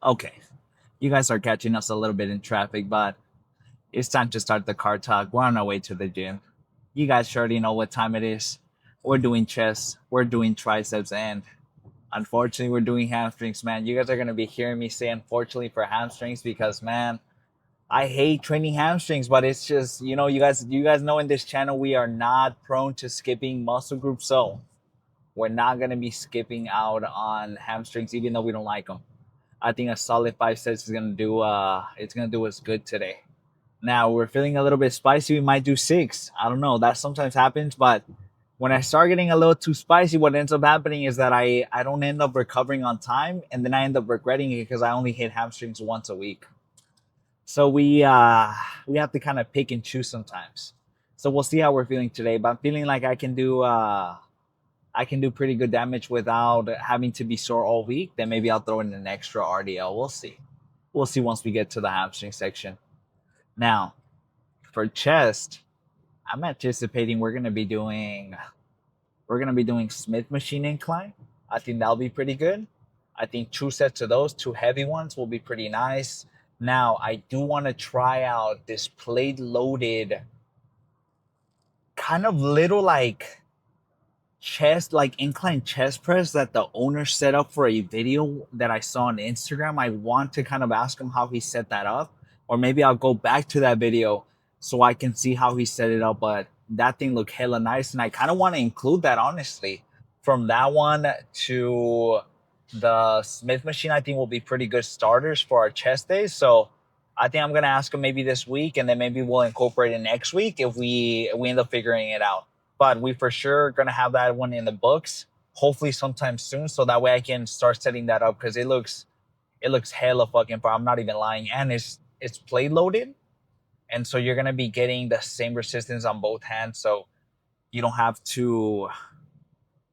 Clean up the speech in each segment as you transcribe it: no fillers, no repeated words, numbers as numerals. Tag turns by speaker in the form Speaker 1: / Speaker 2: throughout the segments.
Speaker 1: Okay, you guys are catching us a little bit in traffic, but it's time to start the car talk. We're on our way to the gym. You guys already know what time it is. We're doing chest, we're doing triceps, and unfortunately, we're doing hamstrings, man. You guys are gonna be hearing me say unfortunately for hamstrings because, man, I hate training hamstrings, but it's just you guys know in this channel we are not prone to skipping muscle groups, so we're not gonna be skipping out on hamstrings, even though we don't like them. I think a solid 5 sets is gonna do us good today. Now we're feeling a little bit spicy. We might do six. I don't know. That sometimes happens, but when I start getting a little too spicy, what ends up happening is that I don't end up recovering on time, and then I end up regretting it because I only hit hamstrings once a week. So we have to kind of pick and choose sometimes. So we'll see how we're feeling today. But I'm feeling like I can do pretty good damage without having to be sore all week. Then maybe I'll throw in an extra RDL. We'll see. We'll see once we get to the hamstring section. Now, for chest, I'm anticipating we're gonna be doing Smith machine incline. I think that'll be pretty good. I think 2 sets of those, two heavy ones, will be pretty nice. Now, I do want to try out this plate loaded kind of little like chest, like incline chest press that the owner set up for a video that I saw on Instagram. I want to kind of ask him how he set that up, or maybe I'll go back to that video so I can see how he set it up. But that thing looked hella nice, and I kind of want to include that honestly. From that one to the Smith machine, I think will be pretty good starters for our chest days. So I think I'm gonna ask him maybe this week, and then maybe we'll incorporate it next week if we end up figuring it out. But we for sure gonna have that one in the books, hopefully sometime soon, so that way I can start setting that up because it looks hella fucking far. I'm not even lying, and it's plate loaded, and so you're gonna be getting the same resistance on both hands, so you don't have to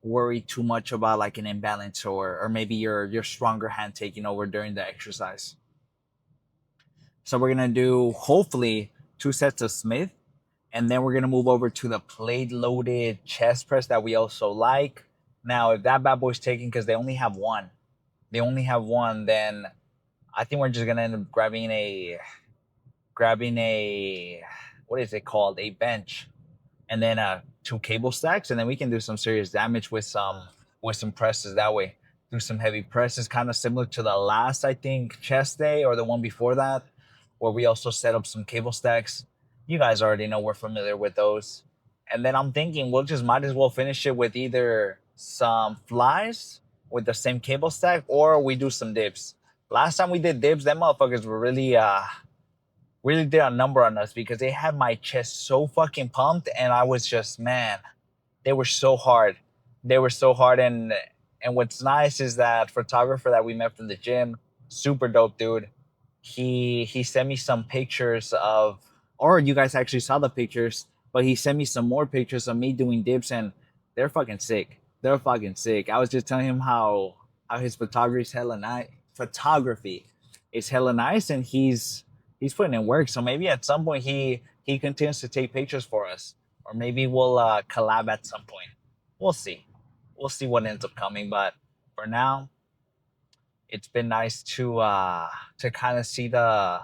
Speaker 1: worry too much about like an imbalance or maybe your stronger hand taking over during the exercise. So we're gonna do hopefully 2 sets of Smith, and then we're gonna move over to the plate loaded chest press that we also like. Now, if that bad boy's taken because they only have one, then I think we're just gonna end up grabbing a what is it called? A bench, and then two cable stacks, and then we can do some serious damage with some presses that way. Do some heavy presses, kind of similar to the last, I think, chest day or the one before that, where we also set up some cable stacks. You guys already know we're familiar with those. And then I'm thinking we'll just might as well finish it with either some flies with the same cable stack, or we do some dips. Last time we did dips, them motherfuckers were really did a number on us because they had my chest so fucking pumped, and I was just, man, they were so hard. They were so hard. And what's nice is that photographer that we met from the gym, super dope dude. He sent me some pictures of, or you guys actually saw the pictures, but he sent me some more pictures of me doing dips, and they're fucking sick. They're fucking sick. I was just telling him how his photography is hella nice. Photography is hella nice, and he's putting in work. So maybe at some point he continues to take pictures for us, or maybe we'll collab at some point. We'll see. We'll see what ends up coming. But for now, it's been nice to kind of see the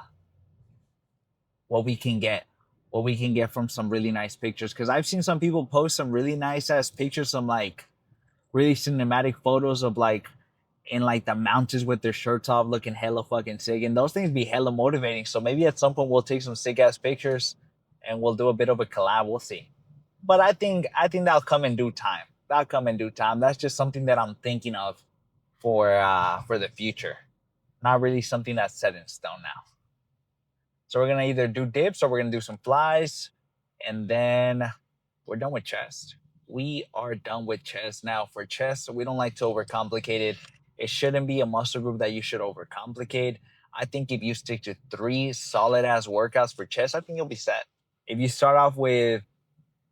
Speaker 1: what we can get, what we can get from some really nice pictures. Because I've seen some people post some really nice ass pictures, some like really cinematic photos of like in like the mountains with their shirts off, looking hella fucking sick, and those things be hella motivating. So maybe at some point we'll take some sick ass pictures, and we'll do a bit of a collab. We'll see. But I think that'll come in due time. That'll come in due time. That's just something that I'm thinking of for the future. Not really something that's set in stone now. So we're gonna either do dips or we're gonna do some flies, and then we're done with chest. We are done with chest. Now for chest, we don't like to overcomplicate it. It shouldn't be a muscle group that you should overcomplicate. I think if you stick to 3 solid ass workouts for chest, I think you'll be set. If you start off with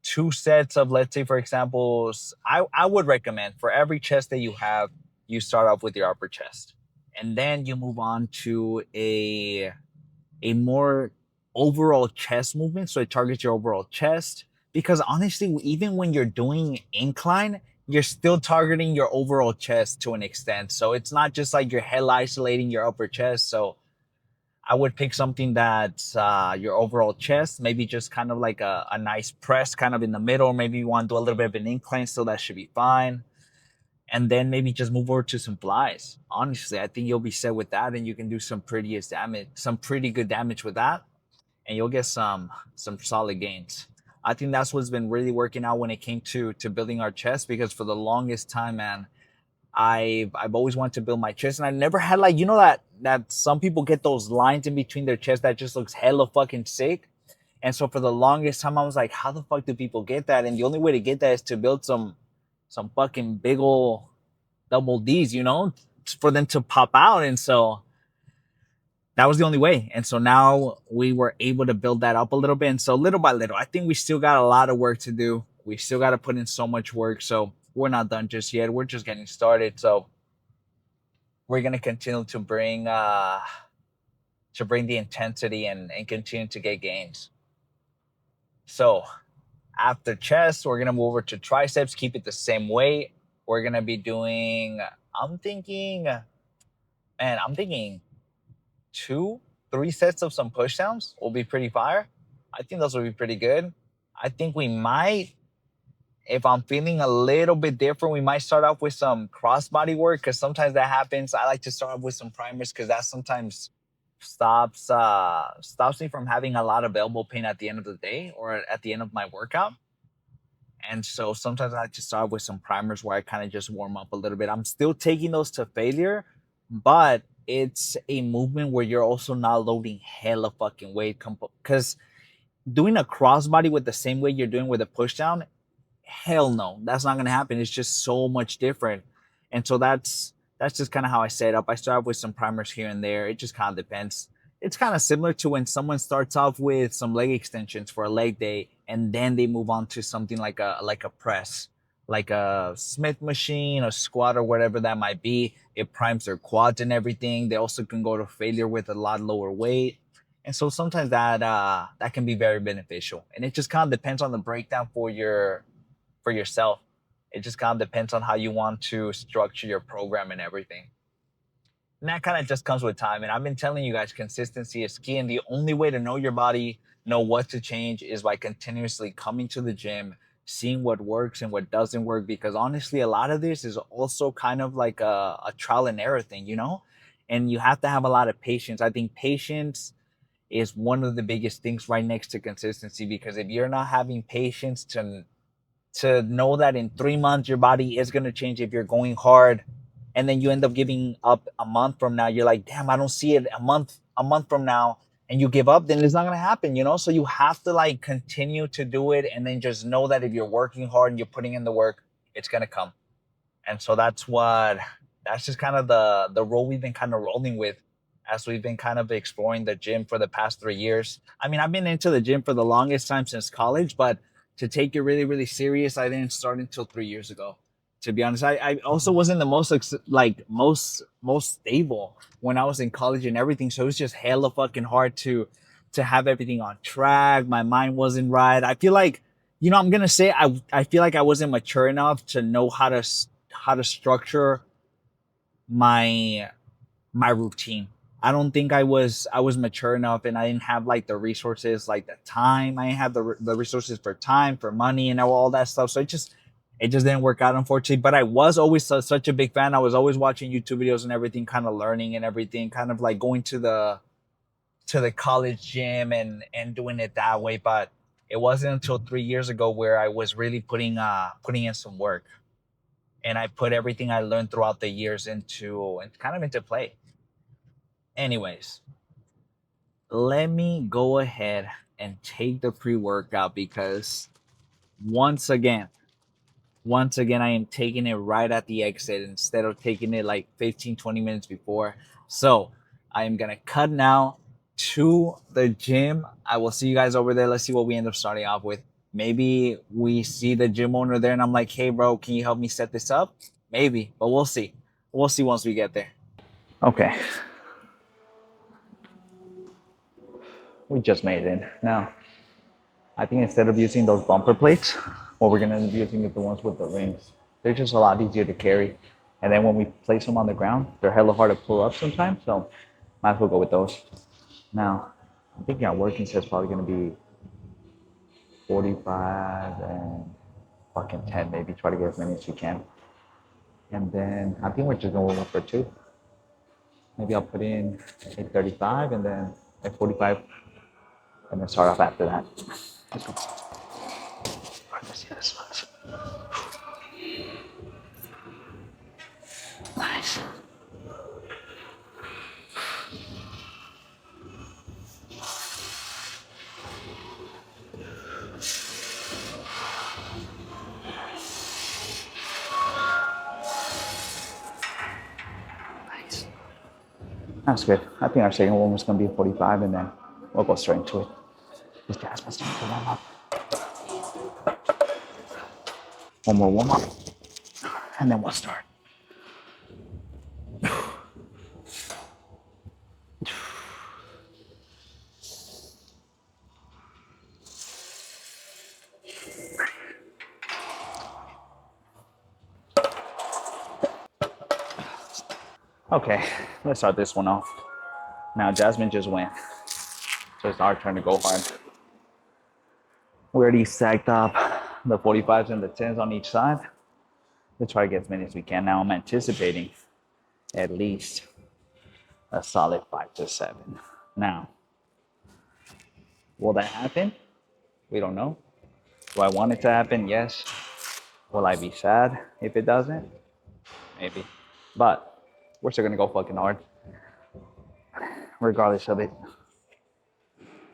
Speaker 1: 2 sets of, let's say, for example, I would recommend for every chest that you have, you start off with your upper chest. And then you move on to a more overall chest movement. So it targets your overall chest. Because honestly, even when you're doing incline, you're still targeting your overall chest to an extent. So it's not just like you're hell isolating your upper chest. So I would pick something that's your overall chest, maybe just kind of like a nice press kind of in the middle. Maybe you want to do a little bit of an incline, so that should be fine. And then maybe just move over to some flies. Honestly, I think you'll be set with that, and you can do some pretty good damage with that, and you'll get some solid gains. I think that's what's been really working out when it came to building our chest, because for the longest time, man, I've always wanted to build my chest, and I never had, like, you know, that some people get those lines in between their chest that just looks hella fucking sick. And so for the longest time, I was like, how the fuck do people get that? And the only way to get that is to build some fucking big ol' double D's, you know, for them to pop out. And so that was the only way. And so now we were able to build that up a little bit. And so little by little, I think we still got a lot of work to do. We still got to put in so much work. So we're not done just yet. We're just getting started. So we're gonna continue to bring the intensity and continue to get gains. So after chest, we're gonna move over to triceps, keep it the same weight. We're gonna be doing, I'm thinking, I'm thinking two, three sets of some pushdowns will be pretty fire. I think those will be pretty good. I think we might, if I'm feeling a little bit different, we might start off with some crossbody work, because sometimes that happens. I like to start off with some primers because that sometimes stops me from having a lot of elbow pain at the end of the day or at the end of my workout. And so sometimes I like to start with some primers where I kind of just warm up a little bit. I'm still taking those to failure, but it's a movement where you're also not loading hella fucking weight. Because doing a crossbody with the same weight you're doing with a pushdown, hell no, that's not gonna happen. It's just so much different. And so that's just kind of how I set it up. I start with some primers here and there. It just kind of depends. It's kind of similar to when someone starts off with some leg extensions for a leg day, and then they move on to something like a press, like a Smith machine, a squat, or whatever that might be. It primes their quads and everything. They also can go to failure with a lot lower weight. And so sometimes that can be very beneficial. And it just kind of depends on the breakdown for yourself. It just kind of depends on how you want to structure your program and everything. And that kind of just comes with time. And I've been telling you guys, consistency is key. And the only way to know your body, know what to change, is by continuously coming to the gym, seeing what works and what doesn't work. Because honestly, a lot of this is also kind of like a trial and error thing, you know? And you have to have a lot of patience. I think patience is one of the biggest things right next to consistency, because if you're not having patience to know that in 3 months your body is going to change if you're going hard, and then you end up giving up a month from now, you're like, damn, I don't see it a month from now, and you give up, then it's not going to happen, you know? So you have to like continue to do it, and then just know that if you're working hard and you're putting in the work, it's going to come. And so that's just kind of the role we've been kind of rolling with as we've been kind of exploring the gym for the past 3 years. I mean, I've been into the gym for the longest time since college, but to take it really, really serious, I didn't start until 3 years ago. To be honest, I also wasn't the most like most stable when I was in college and everything. So it was just hella fucking hard to have everything on track. My mind wasn't right. I feel like, you know, I'm gonna say I feel like I wasn't mature enough to know how to structure my my routine. I don't think I was mature enough, and I didn't have like the resources, like the time. I didn't have the resources for time, for money, and all that stuff. So it just didn't work out, unfortunately. But I was always such a big fan. I was always watching YouTube videos and everything, kind of learning and everything, kind of like going to the college gym and doing it that way. But it wasn't until 3 years ago where I was really putting in some work, and I put everything I learned throughout the years into play. Anyways, let me go ahead and take the pre-workout, because once again, I am taking it right at the exit instead of taking it like 15, 20 minutes before. So I am gonna cut now to the gym. I will see you guys over there. Let's see what we end up starting off with. Maybe we see the gym owner there and I'm like, hey bro, can you help me set this up? Maybe, but we'll see. We'll see once we get there. Okay, we just made it in. Now, I think instead of using those bumper plates, what we're gonna be using is the ones with the rings. they're just a lot easier to carry. And then when we place them on the ground, they're hella hard to pull up sometimes. So might as well go with those. Now, I'm thinking our working set's probably gonna be 45 and fucking 10 maybe. Try to get as many as we can. And then I think we're just gonna go for two. Maybe I'll put in 835 and then 845 and then start off after that. Let's go. Let's see this one. Nice. Nice. That's good. I think our second one was going to be 45 and then we'll go straight into it. Just gas my stomach to warm up. One more warm up and then we'll start. Okay, let's start this one off. Now Jasmine just went, so it's our turn to go hard. We already stacked up the 45s and the 10s on each side. Let's try to get as many as we can. Now I'm anticipating at least a solid 5 to 7. Now, will that happen? We don't know. Do I want it to happen? Yes. Will I be sad if it doesn't? Maybe. But we're still gonna go fucking hard, regardless of it.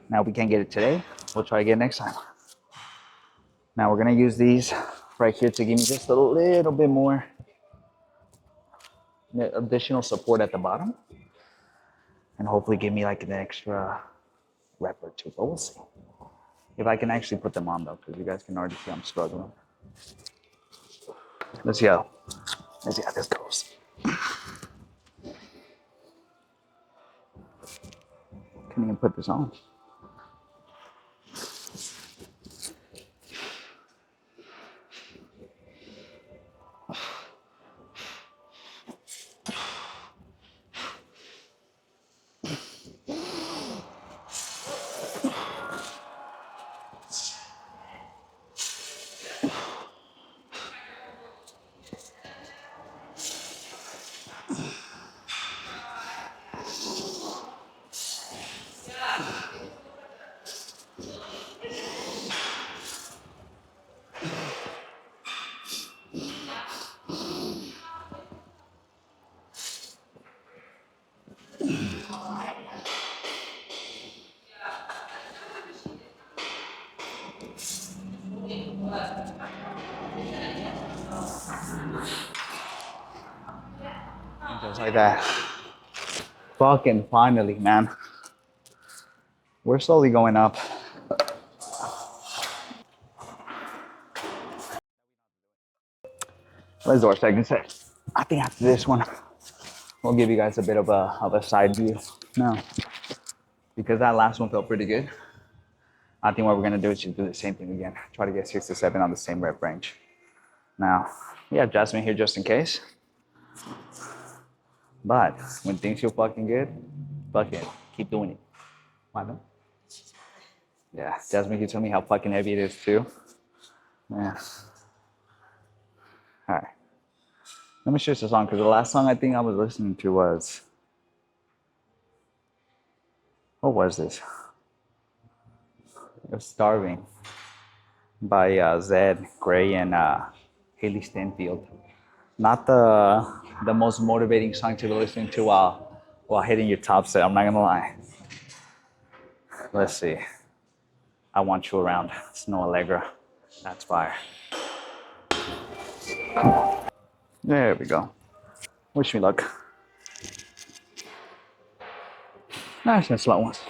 Speaker 1: Now, if we can't get it today, we'll try again next time. Now, we're gonna use these right here to give me just a little bit more additional support at the bottom and hopefully give me like an extra rep or two, but we'll see. If I can actually put them on though, because you guys can already see I'm struggling. Let's see how this goes. Can't even put this on. Just like that. Fucking finally, man. We're slowly going up. Let's do our second set. I think after this one, we'll give you guys a bit of a side view. Now, because that last one felt pretty good, I think what we're gonna do is just do the same thing again. Try to get 6 to 7 on the same rep range. Now, we have Jasmine here just in case. But when things feel fucking good, fucking keep doing it. Why not? Yeah, Jasmine can tell me how fucking heavy it is too. Yeah. All right. Let me switch the song because the last song I think I was listening to was, what was this? It was Starving by Zed, Gray, and Haley Stanfield. Not the most motivating song to be listening to while hitting your top set. I'm not gonna lie. Let's see. I Want You Around. Snow Allegra. That's fire. There we go. Wish me luck. Nice and slow ones.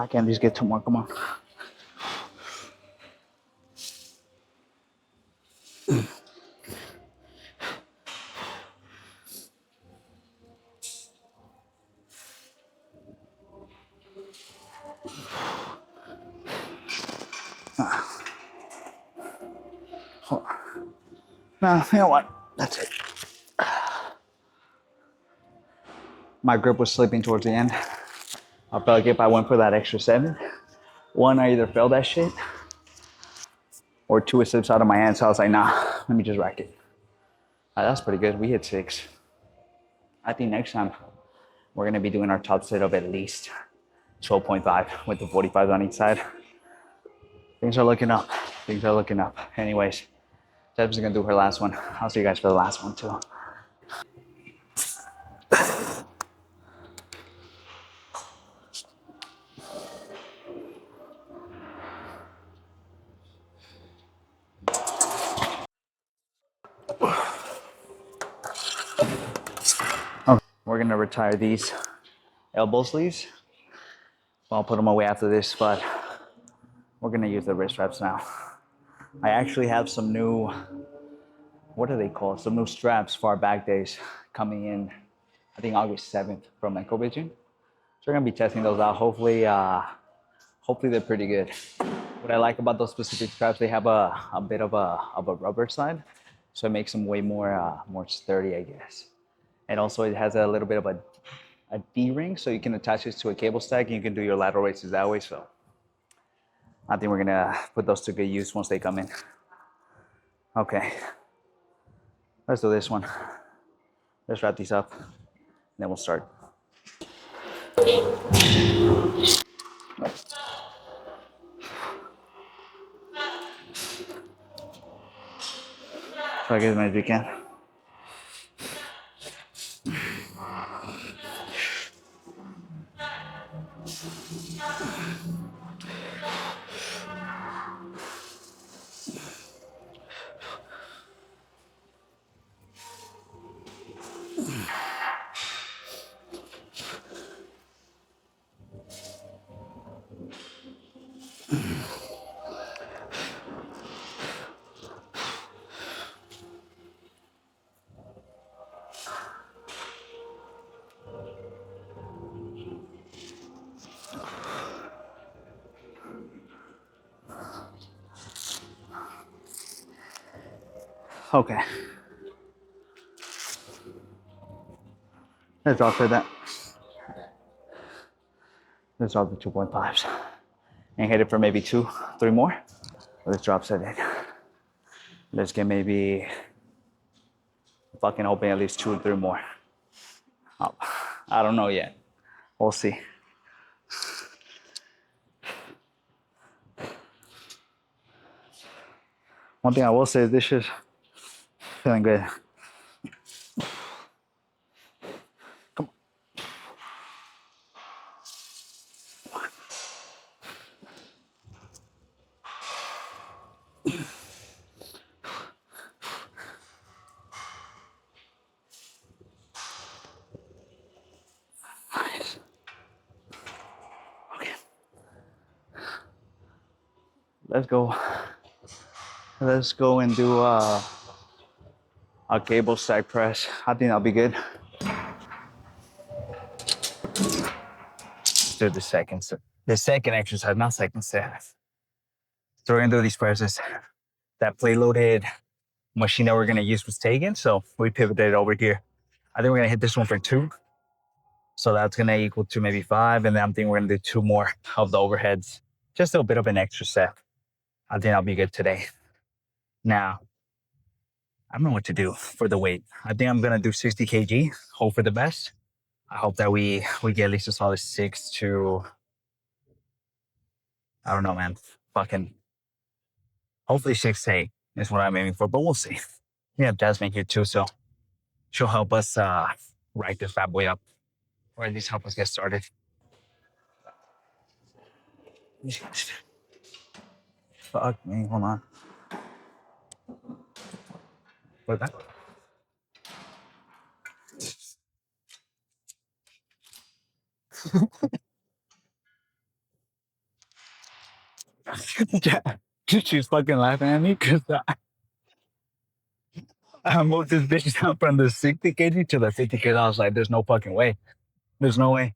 Speaker 1: I can at least get 2 more. Come on. No, you know what? That's it. My grip was slipping towards the end. I felt like if I went for that extra 7, one, I either failed that shit, or two, it slips out of my hand. So I was like, nah, let me just rack it. That's pretty good. We hit 6. I think next time we're gonna be doing our top set of at least 12.5 with the 45 on each side. Things are looking up. Things are looking up. Anyways, Deb's gonna do her last one. I'll see you guys for the last one too. Okay. We're gonna retire these elbow sleeves. I'll put them away after this, but we're gonna use the wrist wraps now. I actually have some new, what do they call it? Some new straps for our back days coming in, I think August 7th from EcoVision. So we're gonna be testing those out. Hopefully they're pretty good. What I like about those specific straps, they have a bit of a rubber side, so it makes them way more sturdy, I guess. And also it has a little bit of a D-ring, so you can attach this to a cable stack and you can do your lateral raises that way. So I think we're gonna put those to good use once they come in. Okay, let's do this one. Let's wrap these up, and then we'll start. Try to get as many as we can. Okay. Let's drop for that. Let's drop the 2.5s and hit it for maybe 2, 3 more. Let's drop set it. Let's get maybe fucking open at least 2 or 3 more. Oh, I don't know yet. We'll see. One thing I will say is this is feeling good. Come on. Nice. Okay. Let's go. Let's go and do a cable stack press. I think that'll be good. Let's do the second exercise, not second set. So we're gonna do these presses. That plate loaded machine that we're gonna use was taken, so we pivoted over here. I think we're gonna hit this one for 2. So that's gonna equal to maybe 5, and then I'm thinking we're gonna do 2 more of the overheads. Just a bit of an extra set. I think I'll be good today. Now, I don't know what to do for the weight. I think I'm gonna do 60 kg, hope for the best. I hope that we get at least a solid 6 to, I don't know, man. Fucking, hopefully 6 to 8 is what I'm aiming for, but we'll see. We have Jasmine here too, so she'll help us write this bad boy up, or at least help us get started. Fuck me, hold on. What's that? Yeah. She's fucking laughing at me because I moved this bitch down from the 60 kg to the 50 kg. I was like, there's no fucking way. There's no way.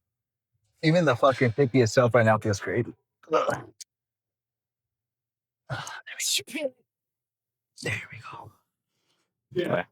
Speaker 1: Even the fucking 50 itself right now feels great. Ugh. There we go. Yeah.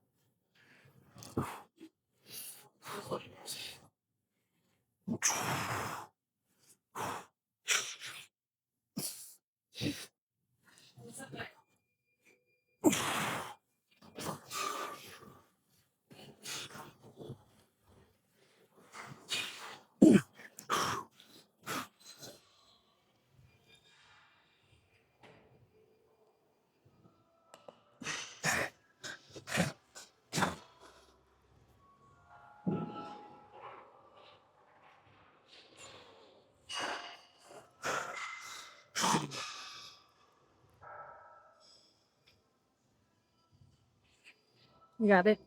Speaker 2: You got it.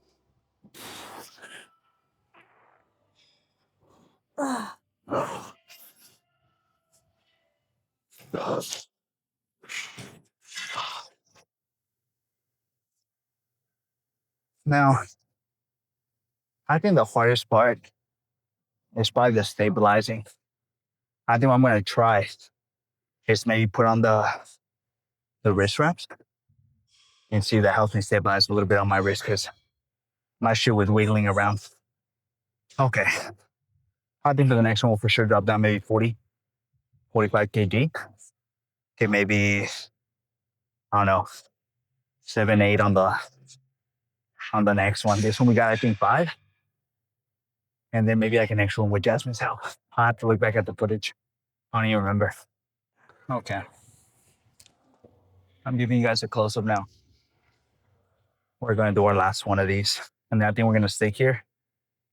Speaker 1: Now, I think the hardest part is probably the stabilizing. I think what I'm gonna try is maybe put on the wrist wraps and see if that helps me stabilize a little bit on my wrist because my shit was wiggling around. Okay. I think for the next one we'll for sure drop down maybe 40, 45 kg. Okay, maybe I don't know, 7, 8 on the next one. This one we got I think 5. And then maybe like an next one with Jasmine's help. I'll have to look back at the footage. I don't even remember. Okay. I'm giving you guys a close-up now. We're going to do our last one of these. And then I think we're going to stick here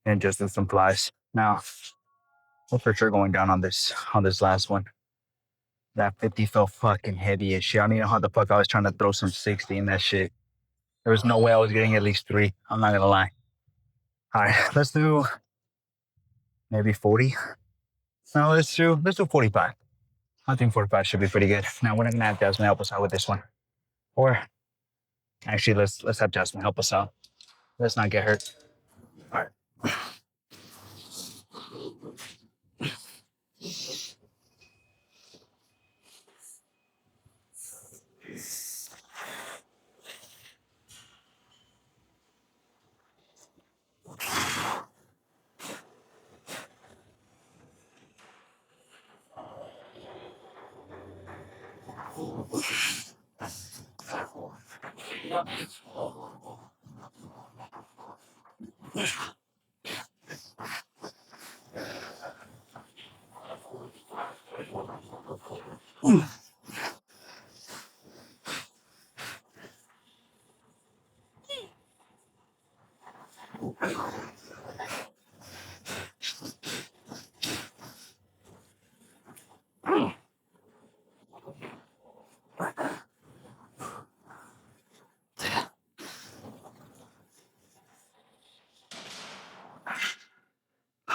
Speaker 1: and just do some flies. Now, we're for sure going down on this last one. That 50 felt fucking heavy as shit. I don't even know how the fuck I was trying to throw some 60 in that shit. There was no way I was getting at least 3. I'm not going to lie. All right, let's do maybe 40. No, let's do 45. I think 45 should be pretty good. Now, we're not going to have Jasmine help us out with this one. Or actually, let's have Jasmine help us out. Let's not get hurt. All right.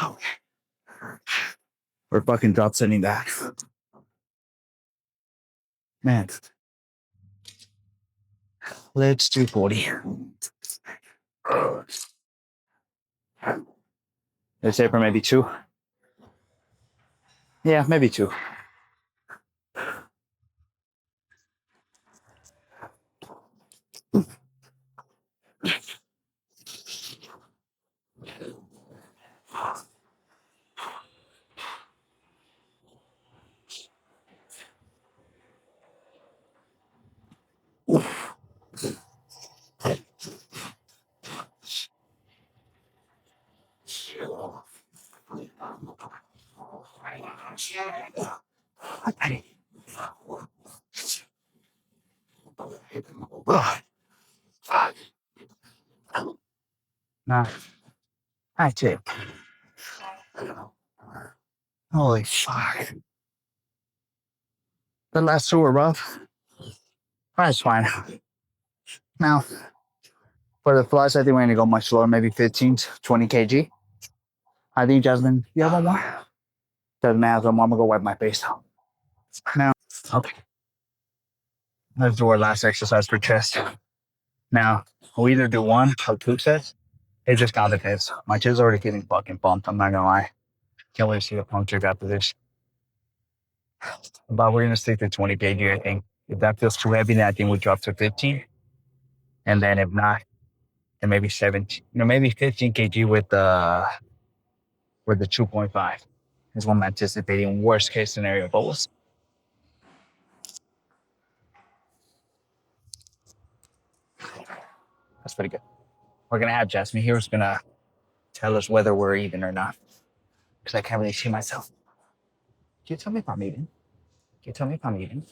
Speaker 1: Okay. We're fucking drop setting that. Man, let's do 40. Let's say for maybe 2. Yeah, maybe 2. Nah, I take. Holy fuck. The last 2 were rough. That's fine. Now, for the flies, I think we're going to go much lower, maybe 15 to 20 kg. I think, Jasmine, you have one more? Doesn't matter. I'm going to go wipe my face. Now, okay. Let's do our last exercise for chest. Now, we'll either do 1 or 2 sets. It just kind of depends. My chest is already getting fucking pumped. I'm not gonna lie. Can't wait to see the pump check after this. But we're gonna stick to 20 kg, I think. If that feels too heavy, then I think we'll drop to 15. And then if not, then maybe 17, maybe 15 kg with the 2.5 is what I'm anticipating. Worst case scenario, but we'll see. That's pretty good. We're gonna have Jasmine here who's gonna tell us whether we're even or not. Because I can't really see myself. Can you tell me if I'm even? Can you tell me if I'm even?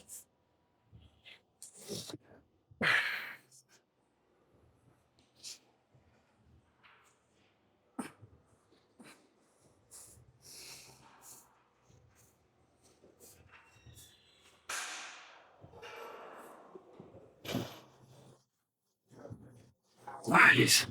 Speaker 1: Nice.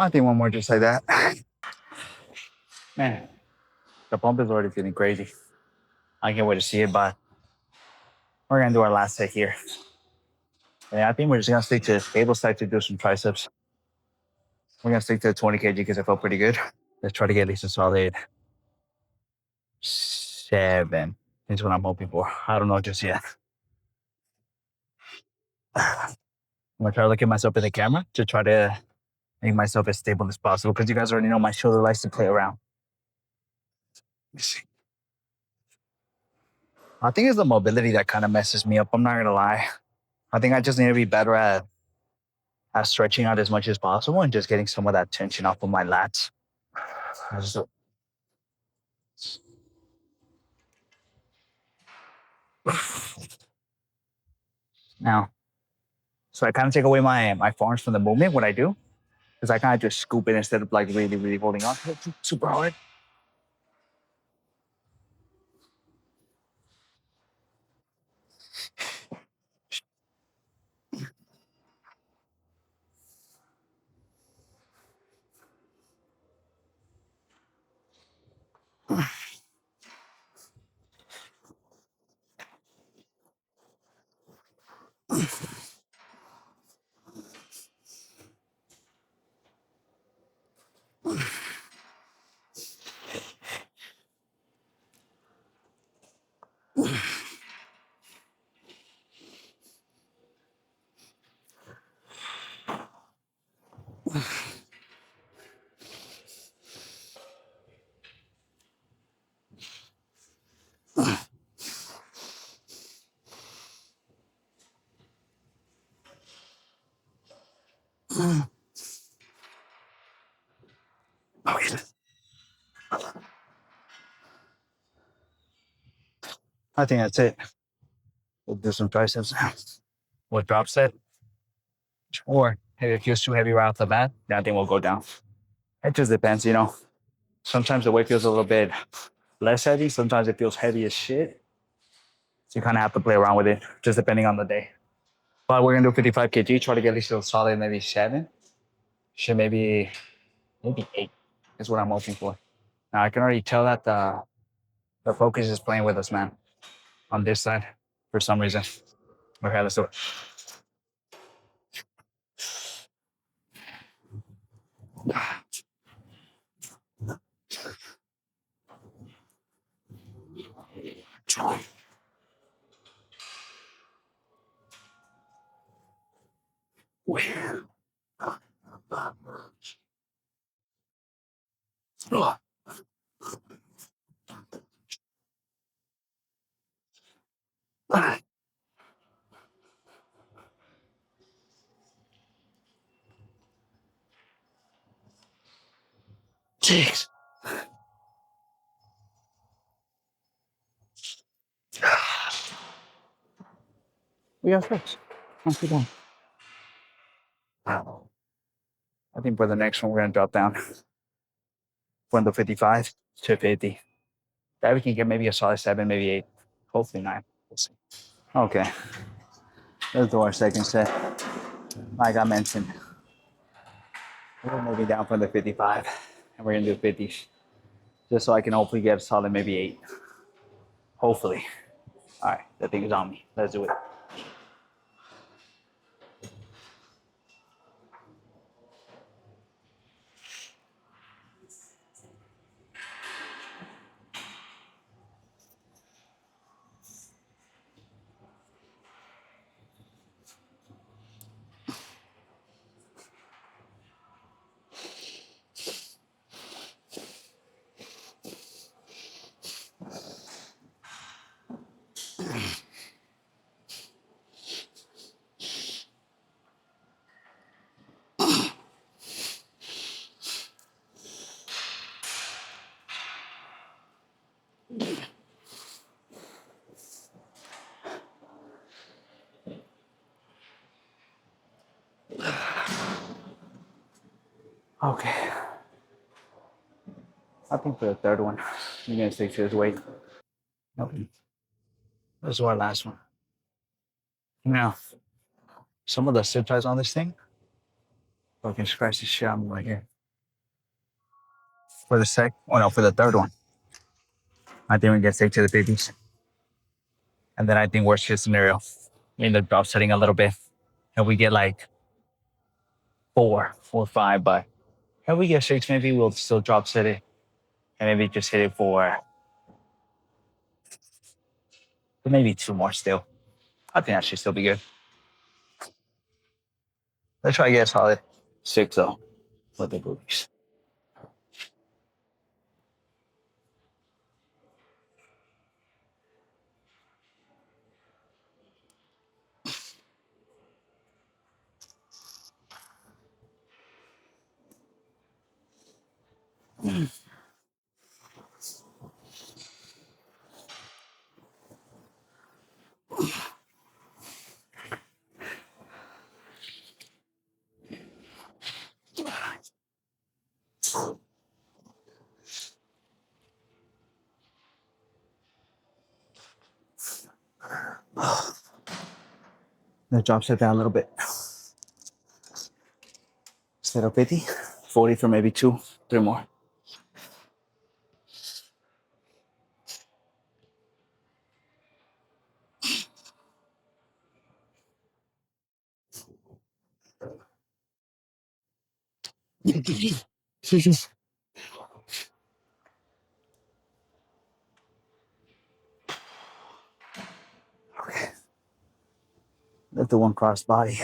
Speaker 1: I think one more just like that. Man, the pump is already feeling crazy. I can't wait to see it, but we're gonna do our last set here. And I think we're just gonna stick to cable stack to do some triceps. We're gonna stick to 20 kg because I felt pretty good. Let's try to get at least a solid 7. Is what I'm hoping for. I don't know just yet. I'm gonna try to look at myself in the camera to try to make myself as stable as possible because you guys already know my shoulder likes to play around. Let me see. I think it's the mobility that kind of messes me up. I'm not gonna lie. I think I just need to be better at stretching out as much as possible and just getting some of that tension off of my lats. I just, now, so I kind of take away my forearms from the movement. What I do is I kind of just scoop it instead of like really, really holding on to it super hard. Oh, yeah. I think that's it. We'll do some triceps now. We'll drop set. Or if it feels too heavy right off the bat, then I think we'll go down. It just depends. Sometimes the weight feels a little bit less heavy. Sometimes it feels heavy as shit. So you kind of have to play around with it, just depending on the day. But we're gonna do 55 kg, try to get at least a solid maybe 7. Shit, maybe 8 is what I'm hoping for. Now I can already tell that the focus is playing with us, man, on this side for some reason. Okay, let's do it. Jeez. We got six. Not too bad. I think for the next one, we're going to drop down from the 55 to 50. That we can get maybe a solid 7, maybe 8, hopefully 9. We'll see. Okay. Let's do our second set. Like I mentioned, we're moving down from the 55 and we're going to do 50s just so I can hopefully get a solid maybe 8. Hopefully. All right. That thing is on me. Let's do it. Okay. I think for the third one, you're going to stick to this weight. Okay. This is our last one. Now, some of the sit ties on this thing, fucking scratch the shit out of me right here. For the third one, I think we get stick to the 50s. And then I think worst case scenario, we end up drop setting a little bit. And we get like 4 or 5, but if we get 6, maybe we'll still drop set it. And maybe just hit it for maybe 2 more still. I think that should still be good. Let's try to get a solid 6 though with the boobies. Let's drop set down a little bit. Instead of 50, 40 for maybe 2, 3 more. Okay. Let's do one cross body.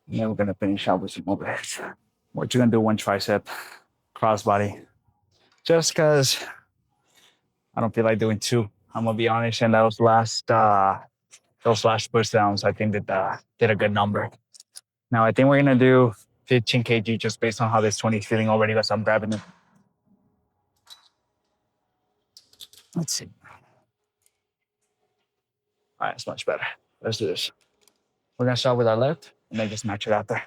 Speaker 1: And then we're gonna finish out with some overheads. We're just gonna do one tricep, cross body. Just cause I don't feel like doing 2. I'm gonna be honest. And those last push downs, I think that did a good number. Now I think we're gonna do 15 kg just based on how this 20 is feeling already because I'm grabbing it. Let's see. All right, it's much better. Let's do this. We're gonna start with our left and then just match it out there.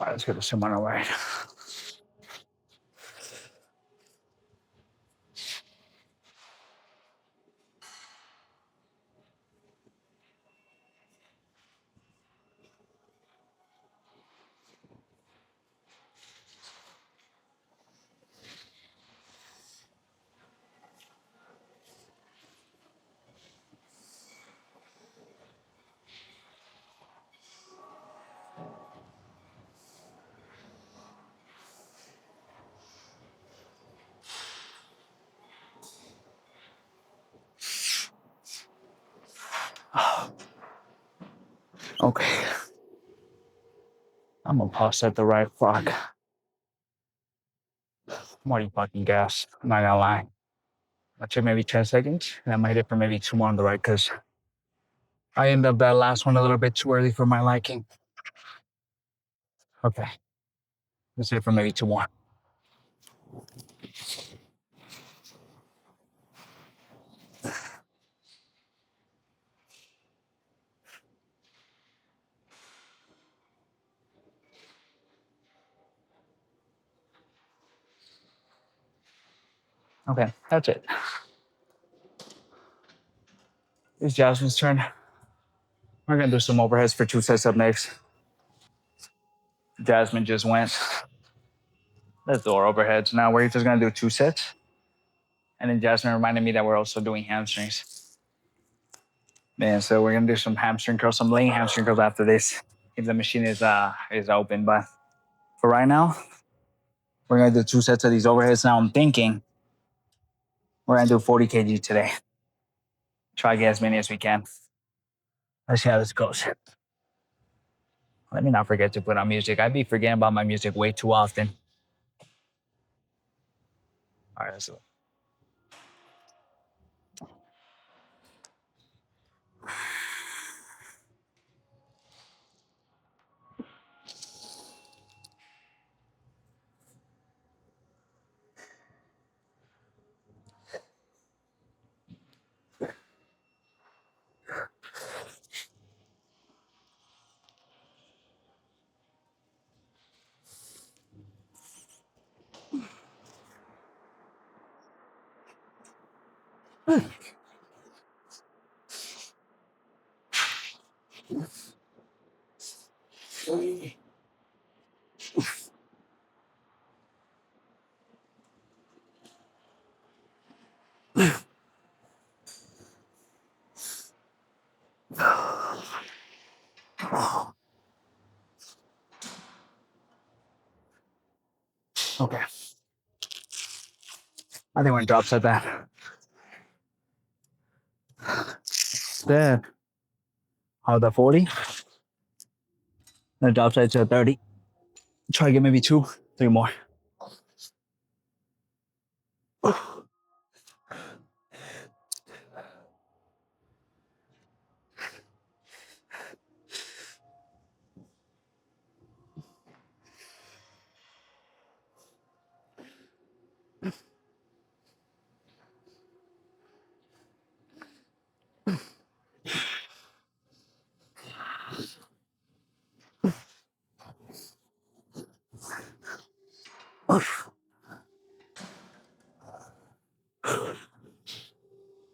Speaker 1: All right, let's get this one on the right. Okay. I'm gonna pause at the right clock. I'm already fucking gas. I'm not gonna lie. I'll check maybe 10 seconds, and I might hit it for maybe 2 more on the right because I ended up that last one a little bit too early for my liking. Okay. Let's hit it for maybe 2 more. Okay, that's it. It's Jasmine's turn. We're gonna do some overheads for 2 sets up next. Jasmine just went. Let's do our overheads. Now we're just gonna do 2 sets. And then Jasmine reminded me that we're also doing hamstrings. Man, so we're gonna do some hamstring curls, some laying hamstring curls after this. If the machine is open. But for right now, we're gonna do 2 sets of these overheads. Now I'm thinking we're gonna do 40 kg today. Try to get as many as we can. Let's see how this goes. Let me not forget to put on music. I be forgetting about my music way too often. All right, so okay. I think we're gonna drop set that. There. How the 40? Then drop set to 30. Try to get maybe 2, 3 more.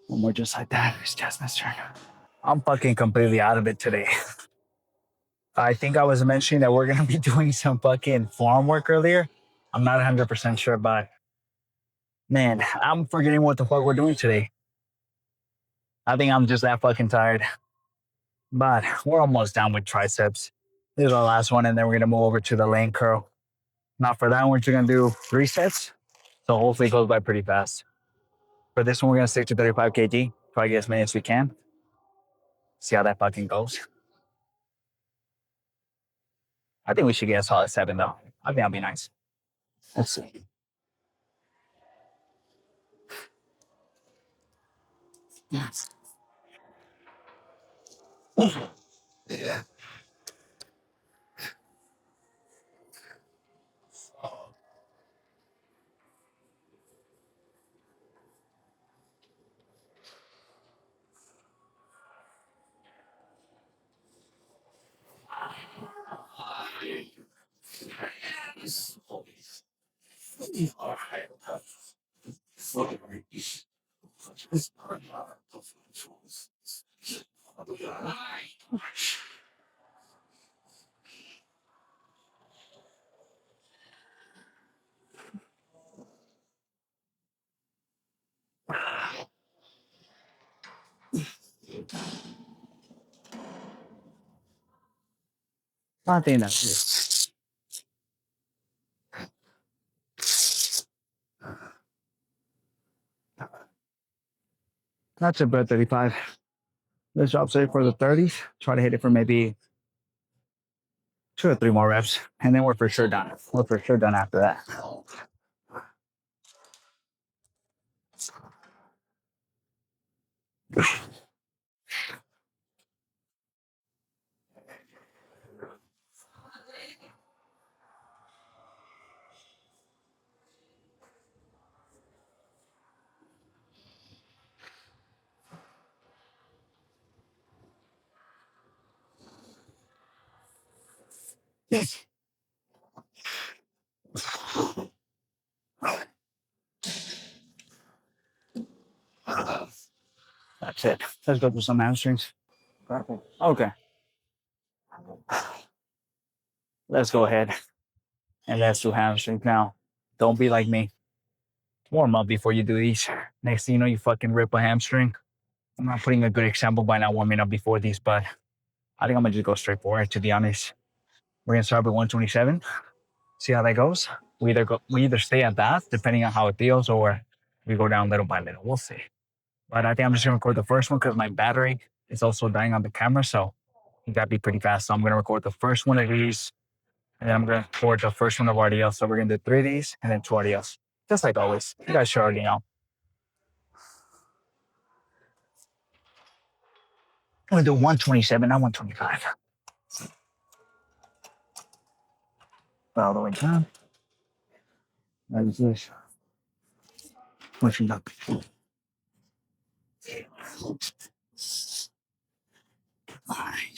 Speaker 1: One more just like that. It's Jasmine's turn. I'm fucking completely out of it today. I think I was mentioning that we're gonna be doing some fucking farm work earlier. I'm not 100% sure, but man, I'm forgetting what the fuck we're doing today. I think I'm just that fucking tired. But we're almost done with triceps. This is our last one, and then we're gonna move over to the lane curl. Now for that one, we're just gonna do 3 sets. So hopefully it goes by pretty fast. For this one, we're gonna stick to 35 kg. Try to get as many as we can. See how that fucking goes. I think we should get a solid 7 though. I think that'll be nice. Let's see. Yes. Yeah. I think that's it. That's about 35. Let's drop say for the 30s. Try to hit it for maybe 2 or 3 more reps, and then we're for sure done. We're for sure done after that. That's it. Let's go through some hamstrings. Perfect. Okay. Let's go ahead and let's do hamstrings now. Don't be like me. Warm up before you do these. Next thing you know, you fucking rip a hamstring. I'm not putting a good example by not warming up before these, but I think I'm gonna just go straight for it. To be honest, we're gonna start with 127. See how that goes. We either stay at that depending on how it feels, or we go down little by little. We'll see. But I think I'm just gonna record the first one because my battery is also dying on the camera, so you gotta be pretty fast. So I'm gonna record the first one of these, and then I'm gonna record the first one of RDL. So we're gonna do 3 of these and then 2 RDLs, just like always. You guys should already know. I'm gonna do 127, not 125. All the way down. That is this. Pushing up. Nice.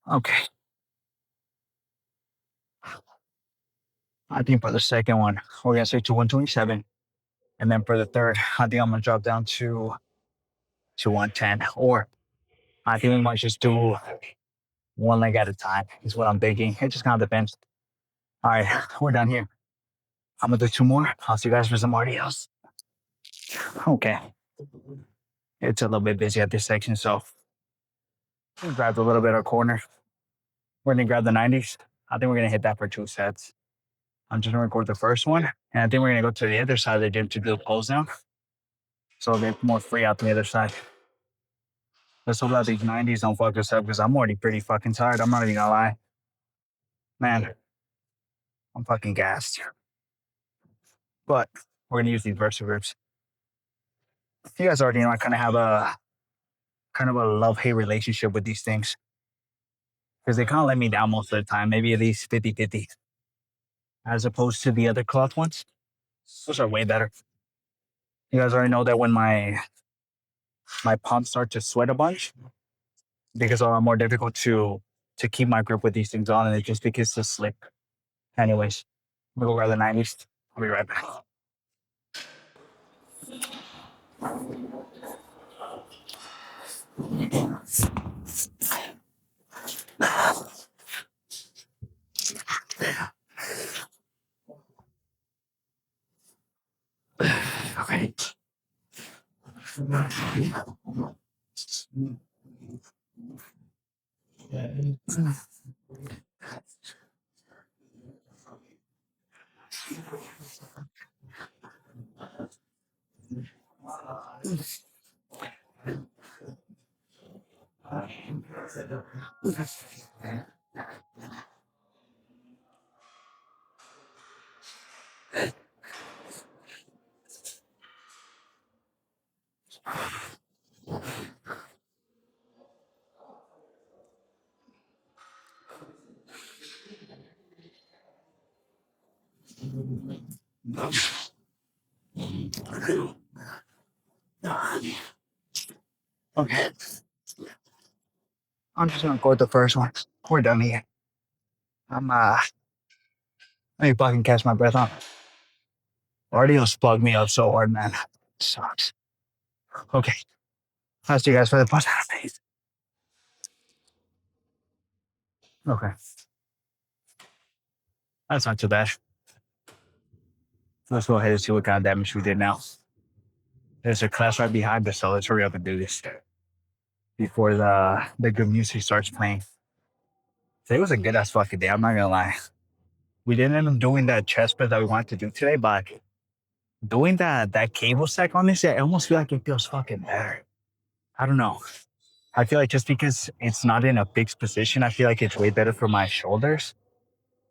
Speaker 1: Okay. I think for the second one, we're gonna say to 127. And then for the third, I think I'm gonna drop down to 110. Or I think we might just do one leg at a time, is what I'm thinking. It just kind of depends. All right, we're done here. I'm gonna do 2 more. I'll see you guys for some RDLs. Okay. It's a little bit busy at this section, so we grabbed a little bit of corner. We're gonna grab the 90s. I think we're gonna hit that for 2 sets. I'm just gonna record the first one, and I think we're gonna go to the other side of the gym to do the pulls down. So I'll get more free out the other side. Let's hope that these 90s don't fuck us up because I'm already pretty fucking tired. I'm not even gonna lie. Man, I'm fucking gassed. But we're gonna use these versa grips. You guys already know I kind of a love-hate relationship with these things. Because they kind of let me down most of the time, maybe at least 50-50. As opposed to the other cloth ones. Those are way better. You guys already know that when my palms start to sweat a bunch, because it's a lot more difficult to keep my grip with these things on, and it just begins to slip. Anyways, we'll go grab the 90s. I'll be right back. Okay.
Speaker 3: Okay. I'm just gonna go with the first one. We're done here. Let me fucking catch my breath on. Ardio's plugged me up so hard, man. It sucks. Okay. I'll see you guys for the push out phase. Okay. That's not too bad. Let's go ahead and see what kind of damage we did now. There's a class right behind us, so let's hurry up and do this before the good music starts playing. Today was a good ass fucking day, I'm not gonna lie. We didn't end up doing that chest press that we wanted to do today, but doing that cable stack on this, I almost feel like it feels fucking better. I don't know. I feel like just because it's not in a fixed position, I feel like it's way better for my shoulders.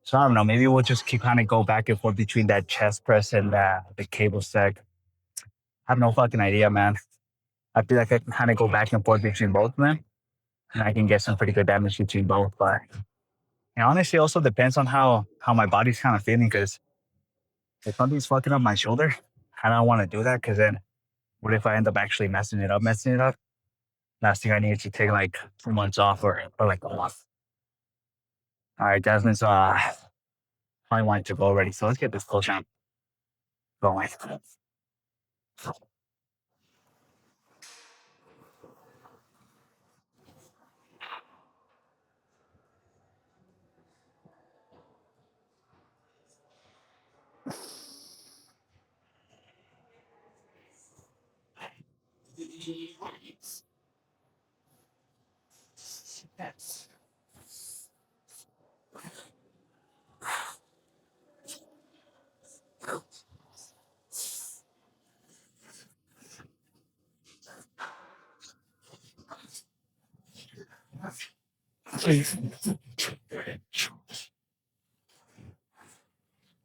Speaker 3: So I don't know. Maybe we'll just keep kind of go back and forth between that chest press and the cable stack. I have no fucking idea, man. I feel like I can kind of go back and forth between both of them, and I can get some pretty good damage between both. But honestly, it also depends on how my body's kind of feeling. Because if something's fucking up my shoulder, I don't want to do that. Because then, what if I end up actually messing it up? Last thing I need is to take like 2 months off or like a month. All right, Jasmine's probably wanting to go already. So let's get this pull jump going.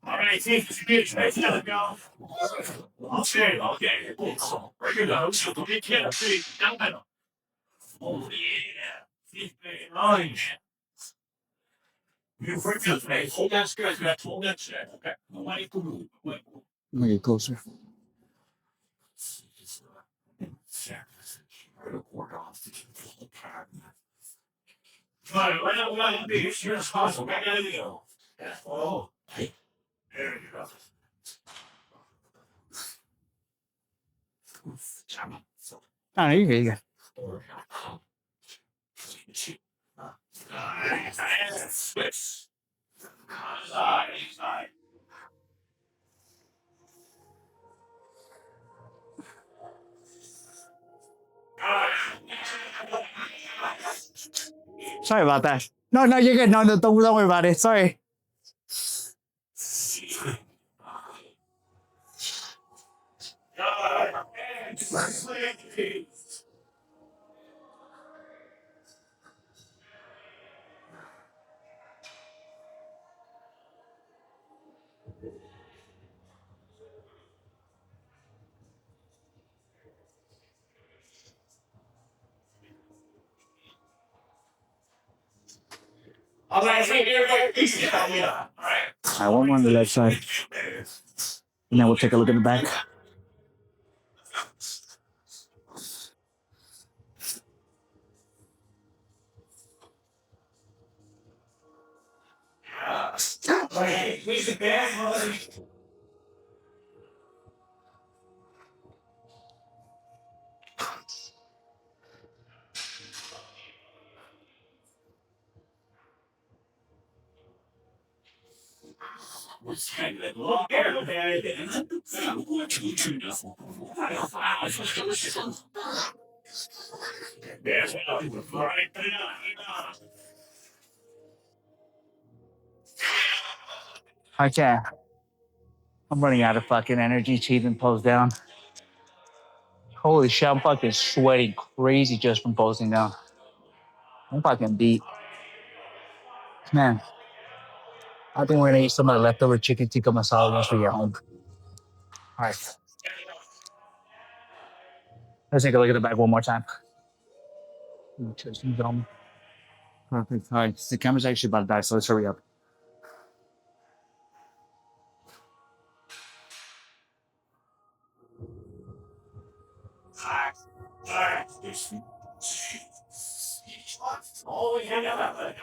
Speaker 4: All right, take the speech. Let's go. Okay. We're gonna so we can't see down. Oh yeah. Line. You bring this way. Hold that straight. Hold that straight. Okay. Nobody to move. Wait.
Speaker 3: Let me get closer.
Speaker 4: Well, be sure as possible. I gotta go. Oh. There you go.
Speaker 3: Oh, you're good.
Speaker 4: Switch.
Speaker 3: Sorry about that. No, you're good. No, don't worry about it. Sorry.
Speaker 4: All right,
Speaker 3: I want one on the left side. And then we'll take a look at the back. I can't. I'm running out of fucking energy to even pose down. Holy shit, I'm fucking sweating crazy just from posing down. I'm fucking beat. Man, I think we're gonna eat some of the leftover chicken tikka masala once we get home. All right. Let's take a look at the bag one more time. Perfect. All right. The camera's actually about to die, so let's hurry up.
Speaker 4: Oh, yeah.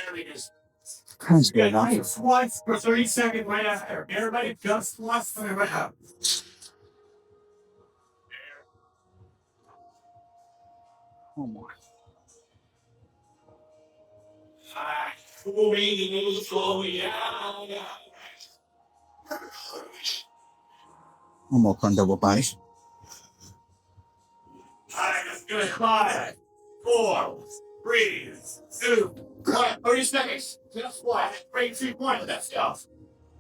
Speaker 4: There it is.
Speaker 3: That's good. Huh?
Speaker 4: Nice. Once for 30 seconds right after. Everybody just once for right out.
Speaker 3: One more.
Speaker 4: Oh, yeah.
Speaker 3: One more on double body.
Speaker 4: Let's do it. 5, 4, 3, 2, 1. 30 seconds. Just one. Break 3 points of that stuff.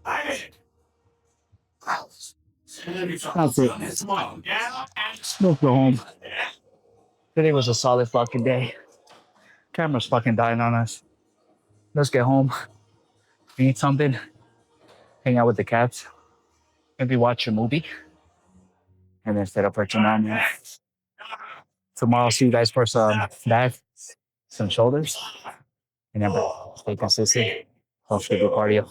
Speaker 4: I did it.
Speaker 3: That's it.
Speaker 4: Smile. Yeah.
Speaker 3: Let's go home. Today was a solid fucking day. Camera's fucking dying on us. Let's get home, eat something, hang out with the cats, maybe watch a movie, and then set up for tonight. Tomorrow, I'll see you guys for some back, some shoulders, and then stay consistent. Hopefully, good cardio.